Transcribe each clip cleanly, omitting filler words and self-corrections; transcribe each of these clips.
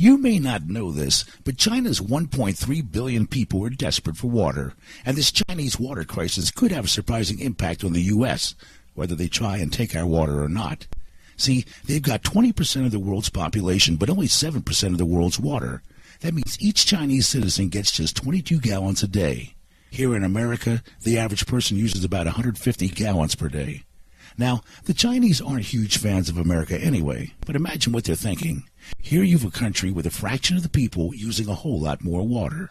You may not know this, but China's 1.3 billion people are desperate for water, and this Chinese water crisis could have a surprising impact on the U.S., whether they try and take our water or not. See, they've got 20% of the world's population, but only 7% of the world's water. That means each Chinese citizen gets just 22 gallons a day. Here in America, the average person uses about 150 gallons per day. Now, the Chinese aren't huge fans of America anyway, but imagine what they're thinking. Here you have a country with a fraction of the people using a whole lot more water.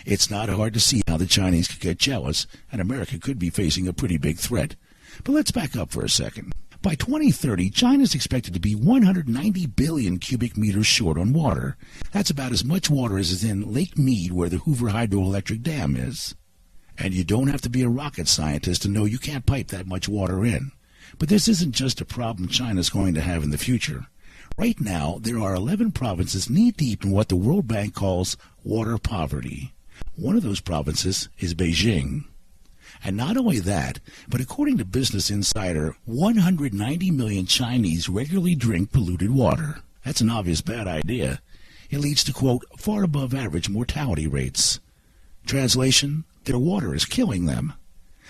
It's not hard to see how the Chinese could get jealous, and America could be facing a pretty big threat. But let's back up for a second. By 2030, China is expected to be 190 billion cubic meters short on water. That's about as much water as is in Lake Mead, where the Hoover Hydroelectric Dam is. And you don't have to be a rocket scientist to know you can't pipe that much water in. But this isn't just a problem China's going to have in the future. Right now, there are 11 provinces knee-deep in what the World Bank calls water poverty. One of those provinces is Beijing. And not only that, but according to Business Insider, 190 million Chinese regularly drink polluted water. That's an obvious bad idea. It leads to, quote, far above average mortality rates. Translation, their water is killing them.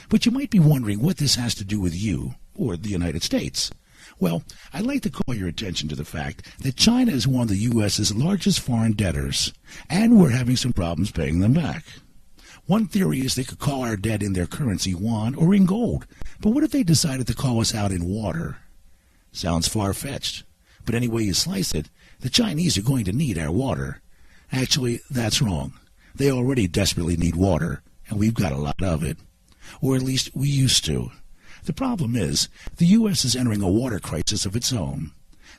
But you might be wondering what this has to do with you, or the United States. Well, I'd like to call your attention to the fact that China is one of the U.S.'s largest foreign debtors, and we're having some problems paying them back. One theory is they could call our debt in their currency, yuan, or in gold. But what if they decided to call us out in water? Sounds far-fetched. But any way you slice it, the Chinese are going to need our water. Actually, that's wrong. They already desperately need water, and we've got a lot of it. Or at least we used to. The problem is, the U.S. is entering a water crisis of its own.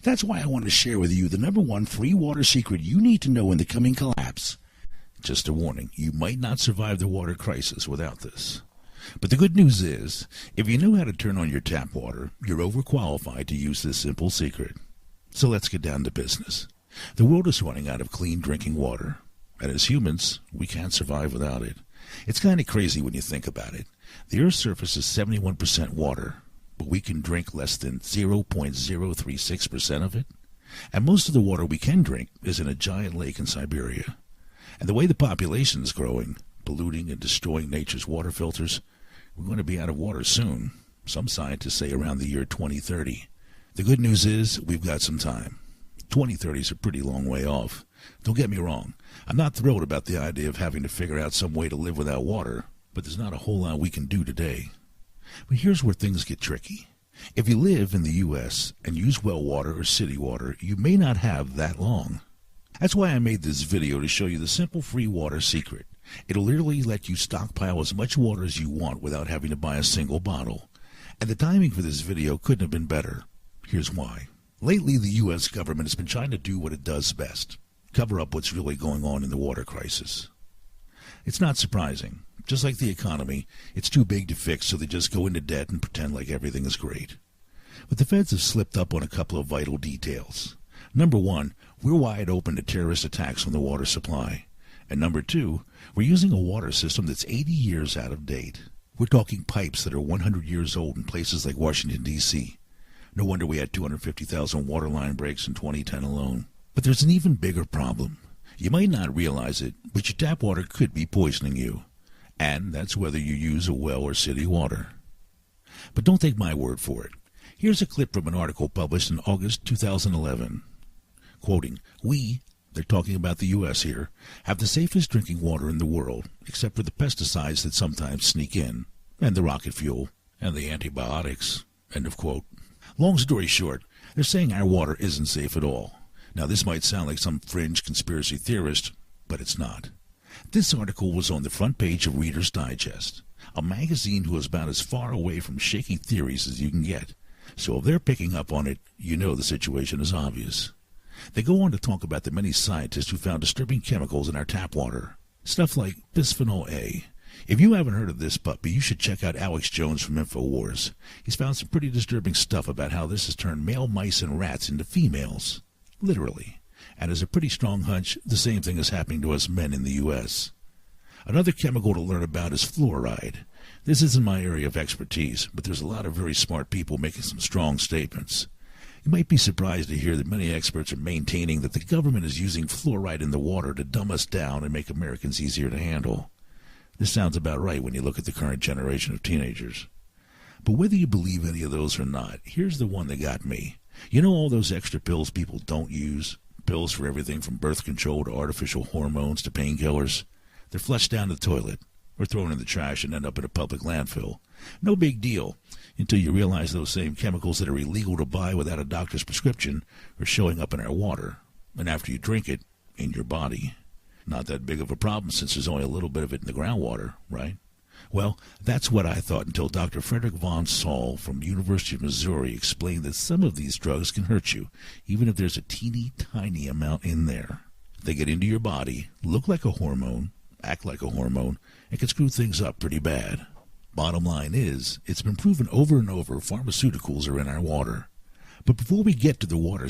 That's why I want to share with you the #1 free water secret you need to know in the coming collapse. Just a warning, you might not survive the water crisis without this. But the good news is, if you know how to turn on your tap water, you're overqualified to use this simple secret. So let's get down to business. The world is running out of clean drinking water, and as humans, we can't survive without it. It's kind of crazy when you think about it. The Earth's surface is 71% water, but we can drink less than 0.036% of it. And most of the water we can drink is in a giant lake in Siberia. And the way the population is growing, polluting and destroying nature's water filters, we're going to be out of water soon. Some scientists say around the year 2030. The good news is we've got some time. 2030 is a pretty long way off. Don't get me wrong. I'm not thrilled about the idea of having to figure out some way to live without water, but there's not a whole lot we can do today. But here's where things get tricky. If you live in the U.S. and use well water or city water, you may not have that long. That's why I made this video, to show you the simple free water secret. It'll literally let you stockpile as much water as you want without having to buy a single bottle. And the timing for this video couldn't have been better. Here's why. Lately, the U.S. government has been trying to do what it does best: cover up what's really going on in the water crisis. It's not surprising. Just like the economy, it's too big to fix, so they just go into debt and pretend like everything is great. But the feds have slipped up on a couple of vital details. Number one, we're wide open to terrorist attacks on the water supply. And number two, we're using a water system that's 80 years out of date. We're talking pipes that are 100 years old in places like Washington, D.C. No wonder we had 250,000 water line breaks in 2010 alone. But there's an even bigger problem. You might not realize it, but your tap water could be poisoning you. And that's whether you use a well or city water. But don't take my word for it. Here's a clip from an article published in August 2011. Quoting, "We," they're talking about the U.S. here, "have the safest drinking water in the world, except for the pesticides that sometimes sneak in, and the rocket fuel, and the antibiotics." End of quote. Long story short, they're saying our water isn't safe at all. Now, this might sound like some fringe conspiracy theorist, but it's not. This article was on the front page of Reader's Digest, a magazine who is about as far away from shaky theories as you can get. So if they're picking up on it, you know the situation is obvious. They go on to talk about the many scientists who found disturbing chemicals in our tap water. Stuff like bisphenol A. If you haven't heard of this puppy, you should check out Alex Jones from InfoWars. He's found some pretty disturbing stuff about how this has turned male mice and rats into females. Literally. And as a pretty strong hunch, the same thing is happening to us men in the U.S. Another chemical to learn about is fluoride. This isn't my area of expertise, but there's a lot of very smart people making some strong statements. You might be surprised to hear that many experts are maintaining that the government is using fluoride in the water to dumb us down and make Americans easier to handle. This sounds about right when you look at the current generation of teenagers. But whether you believe any of those or not, here's the one that got me. You know all those extra pills people don't use? Pills for everything from birth control to artificial hormones to painkillers? They're flushed down the toilet or thrown in the trash and end up in a public landfill. No big deal until you realize those same chemicals that are illegal to buy without a doctor's prescription are showing up in our water, and after you drink it, in your body. Not that big of a problem since there's only a little bit of it in the groundwater, right? Well, that's what I thought until Dr. Frederick von Saul from the University of Missouri explained that some of these drugs can hurt you, even if there's a teeny tiny amount in there. They get into your body, look like a hormone, act like a hormone, and can screw things up pretty bad. Bottom line is, it's been proven over and over pharmaceuticals are in our water. But before we get to the water